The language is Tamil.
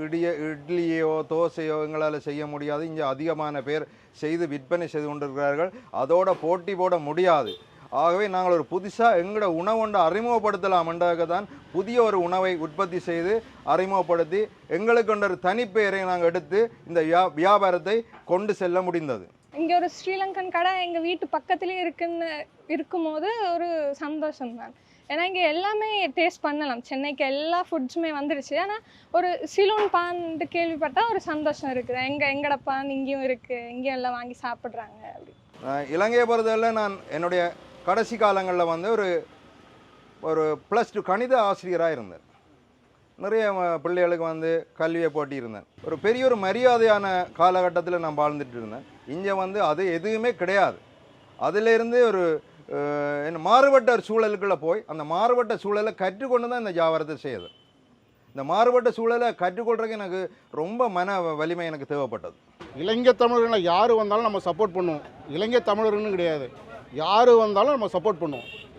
இட்லியோ தோசையோ எங்களால் செய்ய முடியாது. இங்கே அதிகமான பேர் செய்து விற்பனை செய்து கொண்டிருக்கிறார்கள். அதோட போட்டி போட முடியாது. ஆகவே நாங்கள் ஒரு புதுசாக எங்களோட உணவொன்றை அறிமுகப்படுத்தலாம் என்றாக தான் புதிய ஒரு உணவை உற்பத்தி செய்து அறிமுகப்படுத்தி எங்களுக்கு ஒரு தனிப்பெயரை நாங்கள் எடுத்து இந்த வியாபாரத்தை கொண்டு செல்ல முடிந்தது. இங்கே ஒரு ஸ்ரீலங்கன் கடை எங்கள் வீட்டு பக்கத்துலேயே இருக்கும்போது ஒரு சந்தோஷம் தான். ஏன்னா இங்கே எல்லாமே டேஸ்ட் பண்ணலாம். சென்னைக்கு எல்லா ஃபுட்ஸுமே வந்துருச்சு. ஆனால் ஒரு சிலோன் பான் கேள்விப்பட்டால் ஒரு சந்தோஷம் இருக்குது. எங்களோட பான் இங்கேயும் இருக்குது, இங்கேயும் எல்லாம் வாங்கி சாப்பிட்றாங்க. அப்படி இலங்கையை பொறுத்தவரை நான் என்னுடைய கடைசி காலங்களில் வந்து ஒரு +2 கணித ஆசிரியராக இருந்தேன். நிறைய பிள்ளைகளுக்கு வந்து கல்வியை போட்டியிருந்தேன். ஒரு பெரிய ஒரு மரியாதையான காலகட்டத்தில் நான் வாழ்ந்துட்டு இருந்தேன். இங்கே வந்து அது எதுவுமே கிடையாது. அதிலிருந்து ஒரு மாறுபட்ட ஒரு சூழலுக்குள்ளே போய் அந்த மாறுபட்ட சூழலை கற்றுக்கொண்டு தான் இந்த வியாபாரத்தை செய்யுது. இந்த மாறுபட்ட சூழலை கற்றுக்கொள்றதுக்கு எனக்கு ரொம்ப மன வலிமை எனக்கு தேவைப்பட்டது. இலங்கை தமிழர்களை யார் வந்தாலும் நம்ம சப்போர்ட் பண்ணுவோம். இலங்கை தமிழர்னு கிடையாது, யார் வந்தாலும் நம்ம சப்போர்ட் பண்ணுவோம்.